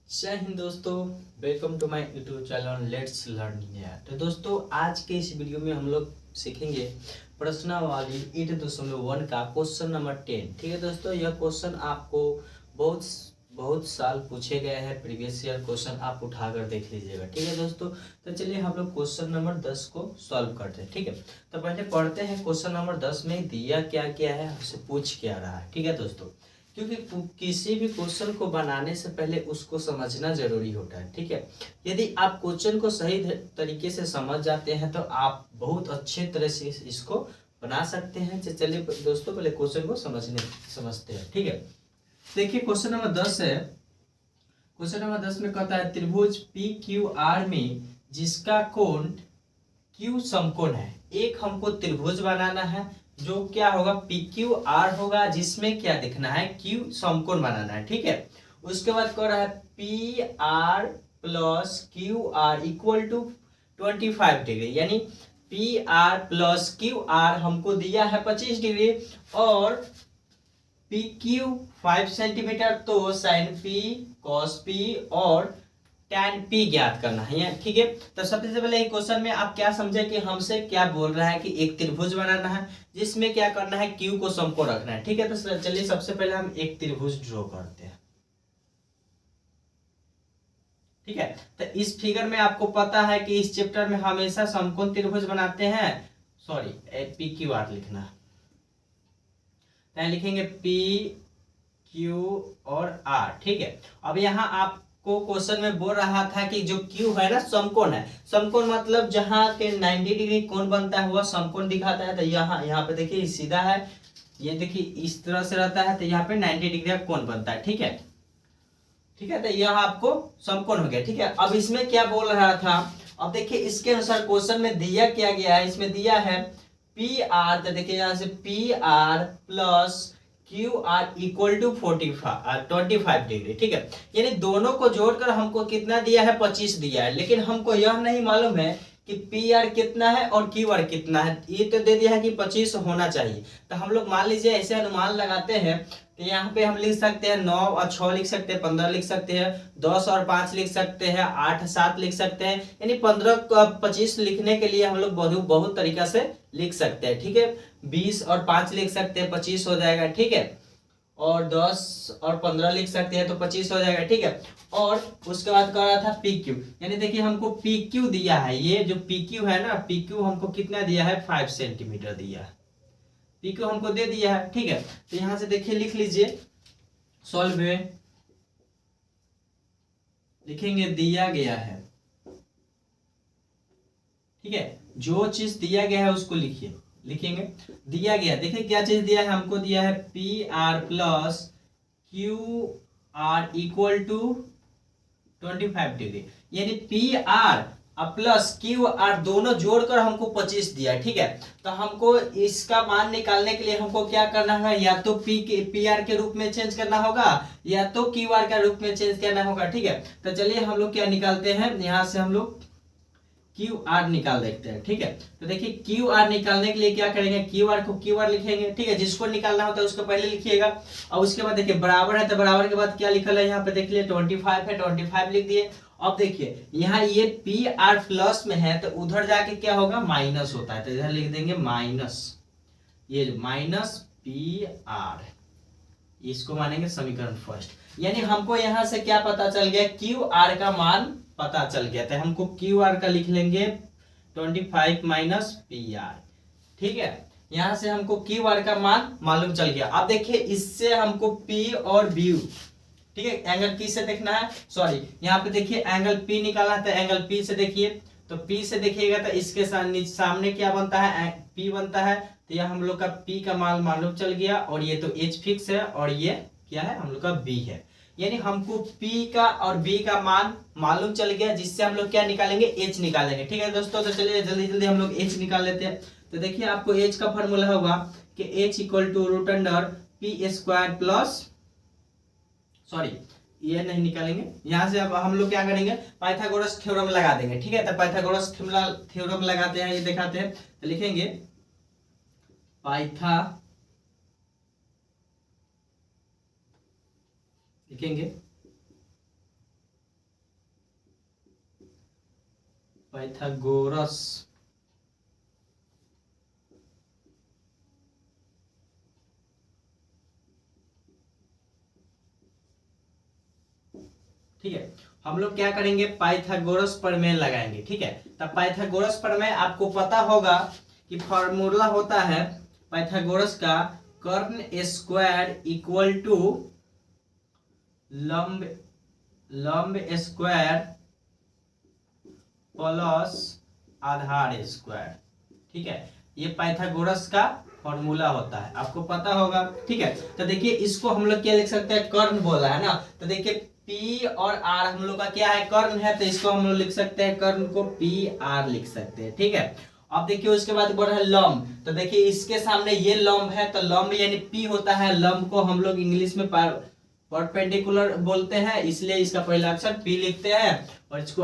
जय हिंद दोस्तों, welcome to my YouTube channel let's learn India. तो दोस्तों, आज के इस वीडियो में हम लोग सीखेंगे प्रश्नावली 8.1 का क्वेश्चन नंबर 10। ठीक है दोस्तों, यह क्वेश्चन आपको बहुत बहुत साल पूछे गए हैं। प्रीवियस ईयर क्वेश्चन आप उठाकर देख लीजिएगा। ठीक है दोस्तों, तो चलिए हम लोग क्वेश्चन नंबर 10 को सॉल्व करते हैं। ठीक है, तो पहले पढ़ते हैं क्वेश्चन नंबर 10 में दिया क्या क्या है, हमसे पूछ क्या रहा है। ठीक है दोस्तों, क्योंकि किसी भी क्वेश्चन को बनाने से पहले उसको समझना जरूरी होता है। ठीक है, यदि आप क्वेश्चन को सही तरीके से समझ जाते हैं तो आप बहुत अच्छे तरह से इसको बना सकते हैं। चलिए दोस्तों, पहले क्वेश्चन को समझते हैं। ठीक है, देखिए क्वेश्चन नंबर 10 है। क्वेश्चन नंबर 10 में कहता है त्रिभुज पी क्यू आर में जिसका कोण क्यू समकोण है। एक हमको त्रिभुज बनाना है जो क्या होगा, पी क्यू आर होगा, जिसमें क्या दिखना है, क्यू समकोण बनाना है। ठीक है, उसके बाद कह रहा है P R plus Q R equal to 25 degree, यानी P R plus Q R हमको दिया है 25 डिग्री और पी क्यू 5 सेंटीमीटर, तो साइन पी कॉस पी और टैन पी ज्ञात करना है। ठीक है, तो सबसे पहले एक क्वेश्चन में आप क्या समझे कि हमसे क्या बोल रहा है कि एक त्रिभुज बनाना है जिसमें क्या करना है, क्यू को समकोण रखना है। ठीक है, तो चलिए सबसे पहले हम एक त्रिभुज ड्रॉ करते हैं। ठीक है, तो इस फिगर में आपको पता है कि इस चैप्टर में हमेशा समकोण त्रिभुज बनाते हैं। सॉरी, पी क्यू आर लिखना है, लिखेंगे पी क्यू और आर। ठीक है, अब यहाँ आपको क्वेश्चन में बोल रहा था कि जो क्यू है ना, समकोण है। समकोण मतलब जहाँ के 90 डिग्री कोण बनता है वह समकोण दिखाता है। तो यहाँ पे देखिए सीधा है, ये देखिए इस तरह से रहता है, तो यहाँ पे 90 डिग्री का कोण बनता है। ठीक है, ठीक है, तो यह आपको समकोण हो गया। ठीक है, अब इसमें क्या बोल रहा था, अब देखिए इसके अनुसार क्वेश्चन में दिया क्या गया है, इसमें दिया है पी आर, तो देखिए यहाँ से P R plus Q R equal to 25 degree. ठीक है, यानी दोनों को जोड़कर हमको कितना दिया है, 25 दिया है, लेकिन हमको यह नहीं मालूम है कि पी आर कितना है और क्यू आर कितना है। ये तो दे दिया है कि 25 होना चाहिए, तो हम लोग मान लीजिए ऐसे अनुमान लगाते हैं। तो यहाँ पे हम लिख सकते हैं 9 और 6 लिख सकते हैं, 15 लिख सकते हैं, 10 और 5 लिख सकते हैं, 8 7 लिख सकते हैं, यानी 15 25 लिखने के लिए हम लोग बहुत तरीका से लिख सकते हैं। ठीक है, 20 और 5 लिख सकते हैं, 25 हो जाएगा। ठीक है, और 10 और 15 लिख सकते हैं तो 25 हो जाएगा। ठीक है, और उसके बाद कह रहा था पी क्यू, यानी देखिए हमको पी क्यू दिया है, ये जो पी क्यू है ना, पी क्यू हमको कितना दिया है, 5 सेंटीमीटर दिया है, पी क्यू हमको दे दिया है। ठीक है, तो यहां से देखिए लिख लीजिए, सॉल्व में लिखेंगे दिया गया है। ठीक है, जो चीज दिया गया है उसको लिखिए, लिखेंगे दिया गया। देखिए क्या चीज दिया है, हमको दिया है P R plus Q R equal to 25 degree, यानी P R plus Q R दोनों जोड़कर हमको 25 दिया है। ठीक है, तो हमको इसका मान निकालने के लिए हमको क्या करना है, या तो पी आर के रूप में चेंज करना होगा या तो क्यू आर के रूप में चेंज करना होगा। ठीक है, तो चलिए हम लोग क्या निकालते हैं, यहाँ से हम लोग क्यू आर निकाल देखते हैं। ठीक है, तो देखिए क्यू आर निकालने के लिए क्या करेंगे, क्यू आर को क्यू आर लिखेंगे। ठीक है, जिसको निकालना होता है उसको पहले लिखिएगा, और उसके बाद देखिए बराबर है, तो बराबर के बाद क्या लिखा है, यहाँ पे देख लिए 25 है, 25 लिख दिए। अब देखिए यहाँ ये पी आर प्लस में है, तो उधर जाके क्या होगा, माइनस होता है, तो इधर लिख देंगे माइनस, ये माइनस पी आर, इसको मानेंगे समीकरण फर्स्ट। यानी हमको यहाँ से क्या पता चल गया, क्यू आर का मान पता चल गया, तो हमको क्यू आर का लिख लेंगे 25 माइनस पी आर। ठीक है, यहां से हमको क्यू आर का मान मालूम चल गया। अब देखिए इससे हमको पी और बी, ठीक है, एंगल पी से देखना है, सॉरी यहाँ पे देखिए एंगल पी निकालना है, तो एंगल पी से देखिए, तो पी से देखिएगा तो इसके सामने क्या बनता है, पी बनता है, तो यह हम लोग का पी का मान मालूम चल गया, और ये तो एच फिक्स है, और ये क्या है, हम लोग का बी है। यानी हमको P का और B का मान मालूम चल गया, जिससे हम लोग क्या निकालेंगे, H निकालेंगे। ठीक है दोस्तों, तो चलिए जल्दी जल्दी हम लोग H निकाल लेते हैं। तो देखिए आपको H का फॉर्मूला होगा कि H equal to root under P square plus, sorry ये नहीं निकालेंगे, यहाँ से अब हम लोग क्या करेंगे, पाइथागोरस थ्योरम लगा देंगे। ठीक है, तो पाइथागोरस थ्योरम लगाते हैं, ये दिखाते हैं, तो लिखेंगे लिखेंगे पाइथागोरस ठीक है, हम लोग क्या करेंगे, पाइथागोरस प्रमेय लगाएंगे। ठीक है, तब पाइथागोरस प्रमेय आपको पता होगा कि फॉर्मूला होता है पाइथागोरस का, कर्ण स्क्वायर इक्वल टू लंब स्क्वायर प्लस आधार स्क्वायर। ठीक है, ये पाइथागोरस का फॉर्मूला होता है, आपको पता होगा। ठीक है, तो देखिए इसको हम लोग क्या लिख सकते हैं, कर्ण बोला है ना, तो देखिए P और R हम लोग का क्या है, कर्ण है, तो इसको हम लोग लिख सकते हैं, कर्ण को PR लिख सकते हैं। ठीक है, अब देखिए उसके बाद बोल रहा है लंब, तो देखिए इसके सामने ये लंब है, तो लंब यानी P होता है, लंब को हम लोग इंग्लिश में परपेंडिकुलर बोलते हैं, इसलिए इसका पहला अक्षर P लिखते हैं, और इसको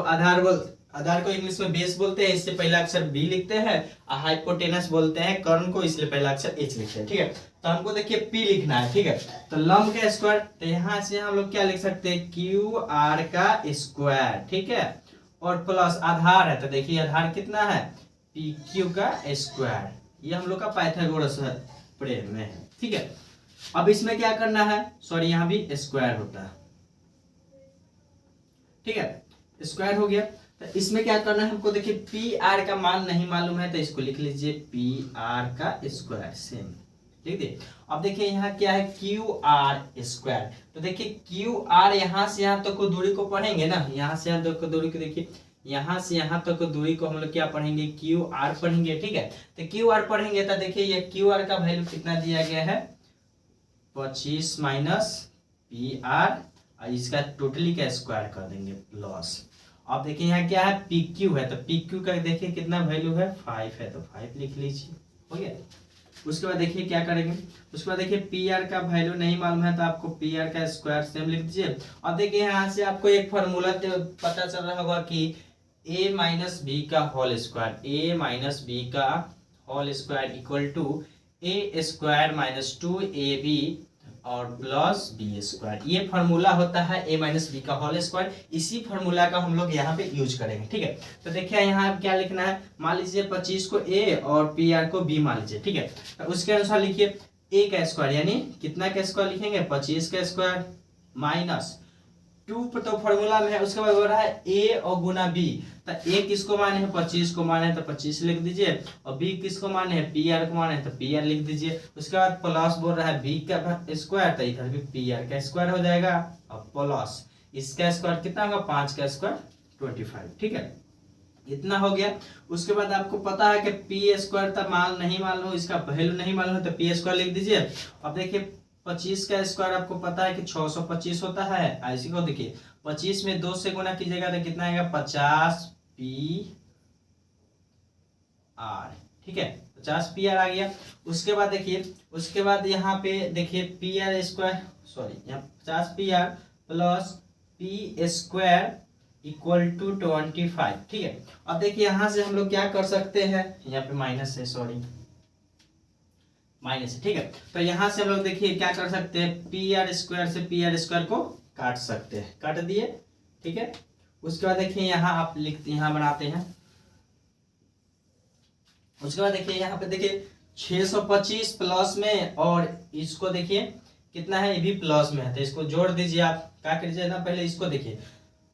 आधार को इंग्लिश में बेस बोलते हैं, इससे पहला अक्षर B लिखते हैं, और हाइपोटेनस बोलते हैं कर्ण को, इसलिए पहला अक्षर H लिखते हैं। ठीक है, तो हमको देखिए P लिखना है। ठीक है, तो लंब का स्क्वायर, तो यहाँ से हम लोग क्या लिख सकते हैं, QR का स्क्वायर। ठीक है, और प्लस आधार है, तो देखिए आधार कितना है, PQ का स्क्वायर। ये हम लोग का पाइथागोरस प्रमेय में है। ठीक है, अब इसमें क्या करना है, सॉरी यहाँ भी स्क्वायर होता है। ठीक है, स्क्वायर हो गया, तो इसमें क्या करना है हमको, देखिए PR का मान नहीं मालूम है, तो इसको लिख लीजिए PR का स्क्वायर, सेम लिख दिए। अब देखिए यहाँ क्या है, QR स्क्वायर, तो देखिए QR यहाँ से यहाँ तक को दूरी को पढ़ेंगे ना, यहाँ से यहाँ तक को दूरी को, देखिए यहाँ से यहाँ तक को दूरी को हम लोग क्या पढ़ेंगे, QR पढ़ेंगे। ठीक है, तो QR पढ़ेंगे, तो देखिए ये QR का वैल्यू कितना दिया गया है, 25 माइनस PR, और इसका टोटली का स्क्वायर कर देंगे प्लस। अब देखिए यहाँ क्या है, PQ है, तो PQ का देखिए कितना वैल्यू है, 5 है, तो 5 लिख लीजिए, हो गया। उसके बाद देखिए क्या करेंगे, उसके बाद देखिए PR का वैल्यू नहीं मालूम है, तो आपको PR का स्क्वायर सेम लिख दीजिए। और देखिए यहाँ से आपको एक फॉर्मूला पता चल रहा होगा कि A माइनस बी का whole square, A minus B का whole square equal to A square minus 2AB और प्लस B स्क्वायर। ये फार्मूला होता है A माइनस बी का होल स्क्वायर, इसी फार्मूला का हम लोग यहाँ पे यूज करेंगे। ठीक है, तो देखिए यहाँ क्या लिखना है, मान लीजिए 25 को A और PR को B मान लीजिए। ठीक है, तो उसके अनुसार लिखिए A का स्क्वायर, यानी कितना का स्क्वायर लिखेंगे, 25 का स्क्वायर माइनस 2 तो फॉर्मूला में है, उसके बाद हो रहा है A और गुना B, तो A किसको माने हैं, 25 को माने हैं, तो 25 लिख दीजिए, और B किसको माने हैं, PR को माने हैं, तो PR लिख दीजिए। उसके बाद प्लस बोल रहा है B का स्क्वायर, तो इधर भी PR का स्क्वायर हो जाएगा, और प्लस इसका स्क्वायर कितना होगा, 5 का स्क्वायर 25। ठीक है, इतना हो गया। उसके बाद आपको पता है कि P स्क्वायर का मान नहीं मालूम, इसका वैल्यू नहीं मालूम है, तो P स्क्वायर लिख दीजिए। अब देखिए 25 का स्क्वायर आपको पता है कि 625 होता है, इसी को देखिए 25 में 2 से गुना कीजिएगा तो कितना आएगा, 50 PR। ठीक है, 50 PR आ गया। उसके बाद देखिए, उसके बाद यहाँ पे देखिए PR स्क्वायर, सॉरी यहाँ 50 PR plus P square equal to 25। ठीक है, अब देखिए यहाँ से हम लोग क्या कर सकते हैं, यहाँ पे माइनस है, सॉरी माइनस है। ठीक है, तो यहाँ से हम लोग देखिए क्या कर सकते हैं, PR स्क्वायर से PR स्क्वायर को काट सकते हैं, काट दिए। ठीक है, उसके बाद देखिए यहाँ आप लिखते, यहाँ बनाते हैं। उसके बाद देखिए यहाँ पे देखिए 625 प्लस में, और इसको देखिए कितना है, ये भी प्लस में है, तो इसको जोड़ दीजिए। आप क्या कीजिए ना, पहले इसको देखिए,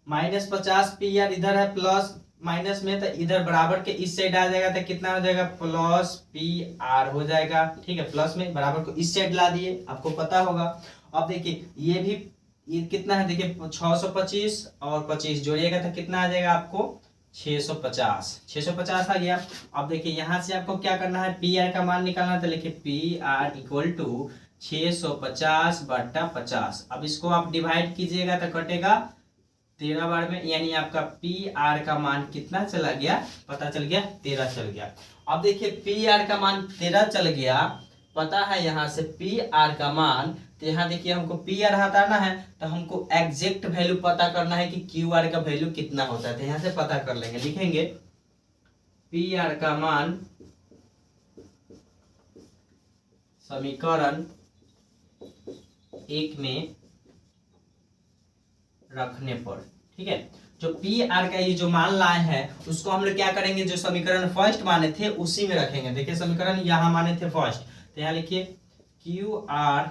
माइनस 50 PR इधर है, प्लस माइनस में, तो इधर बराबर के इस साइड आ जाएगा, तो कितना हो जाएगा, प्लस PR हो जाएगा। ठीक है, प्लस में बराबर को इस साइड ला दिए, आपको पता होगा। अब देखिए ये भी, ये कितना है, देखिए 625 और 25 जोड़िएगा तो कितना आ जाएगा आपको, 650 आ गया। अब देखिए यहाँ से आपको क्या करना है, PR का मान निकालना है, तो लिखिए PR इक्वल टू 650/50। अब इसको आप डिवाइड कीजिएगा तो कटेगा 13 बार में, यानी आपका PR का मान कितना चला गया, पता चल गया, 13 चल गया। अब देखिए PR का मान 13 चल गया, पता है यहाँ से PR का मान, तो यहाँ देखिए हमको PR हटाना है, तो हमको एग्जैक्ट वैल्यू पता करना है कि QR का वैल्यू कितना होता है, तो यहाँ से पता कर लेंगे। लिखेंगे PR का मान समीकरण 1 में रखने पर। ठीक ठीक है। जो पी आर का ये जो मान लाए हैं उसको हम लोग क्या करेंगे, जो समीकरण फर्स्ट माने थे उसी में रखेंगे। देखिए समीकरण यहाँ माने थे फर्स्ट, तो यहाँ लिखिए Q R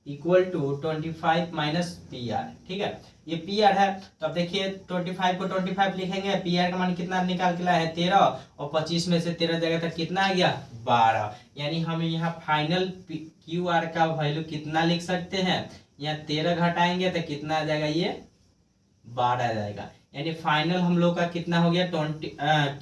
equal to 25 minus P R. ठीक है, ये पी आर है तो अब देखिए 25 को 25 लिखेंगे, पी आर का मान कितना निकाल के लाया है 13, और 25 में से 13 जगह तक कितना आ गया 12, यानी हम यहाँ फाइनल क्यू आर का वैल्यू कितना लिख सकते हैं, यहाँ 13 घटाएंगे तो कितना आ जाएगा, ये 12 आ जाएगा। यानी फाइनल हम लोग का कितना हो गया 20,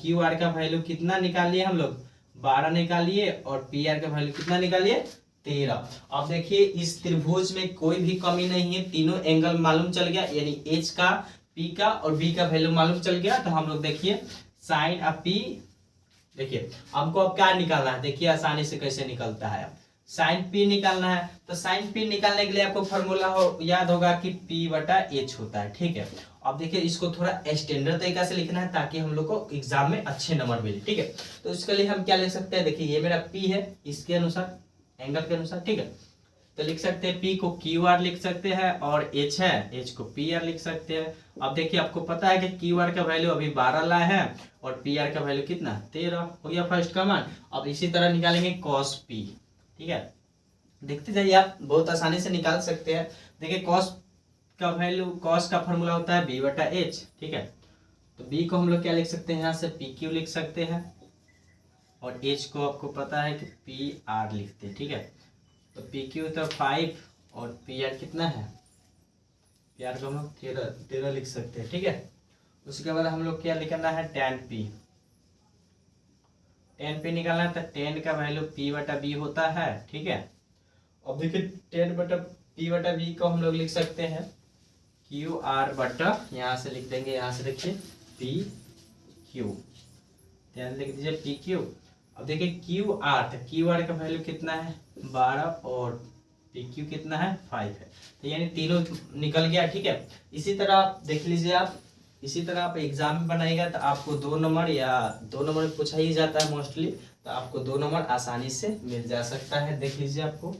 क्यू आर का वैल्यू कितना निकाल लिए हम लोग 12 निकालिए, और पी आर का वैल्यू कितना निकालिए 13। अब देखिए इस त्रिभुज में कोई भी कमी नहीं है, तीनों एंगल मालूम चल गया, यानी एच का, पी का और बी का वैल्यू मालूम चल गया। तो हम लोग देखिए साइन ऑफ पी, देखिए हमको अब क्या निकालना है, देखिए आसानी से कैसे निकलता है। साइन पी निकालना है, तो साइन पी निकालने के लिए आपको फॉर्मूला याद होगा कि पी बटा एच होता है। ठीक है, अब देखिए इसको थोड़ा स्टैंडर्ड तरीका से लिखना है ताकि हम लोग को एग्जाम में अच्छे नंबर मिले। ठीक है, तो इसके लिए हम क्या लिख सकते हैं, देखिए ये मेरा पी है, इसके अनुसार एंगल के अनुसार। ठीक है, तो लिख सकते हैं पी को क्यू आर लिख सकते हैं, और एच है एच को पी आर लिख सकते हैं। अब देखिए आपको पता है कि क्यू आर का वैल्यू अभी 12 लाए हैं, और पी आर का वैल्यू कितना 13 हो गया फर्स्ट का मान। अब इसी तरह निकालेंगे कॉस पी। ठीक है, देखते जाइए आप बहुत आसानी से निकाल सकते हैं। देखिए कॉस का वैल्यू, कॉस का फॉर्मूला होता है बी बटा एच। ठीक है, तो बी को हम लोग क्या लिख सकते हैं, यहाँ से पी क्यू लिख सकते हैं, और एच को आपको पता है कि पी आर लिखते हैं। ठीक है, तो पी क्यू तो 5 और पी आर कितना है, पी आर को हम लोग 13 लिख सकते हैं। ठीक है, उसके बाद हम लोग क्या लिखना है tan पी, tan पी निकालना है, तो tan का वैल्यू पी बटा बी होता है। ठीक है, अब देखिए tan बटा पी बटा बी को हम लोग लिख सकते हैं क्यू आर बटा, यहाँ से लिख देंगे, यहाँ से देखिए पी क्यू, ध्यान लिख दीजिए पी क्यू। अब देखिए क्यू आर, तो क्यू आर का वैल्यू कितना है 12, और पी क्यू कितना है 5 है, तो यानी तीनों निकल गया। ठीक है, इसी तरह आप देख लीजिए, आप इसी तरह आप एग्जाम में बनाएगा तो आपको 2 नंबर या 2 नंबर पूछा ही जाता है मोस्टली, तो आपको 2 नंबर आसानी से मिल जा सकता है। देख लीजिए आपको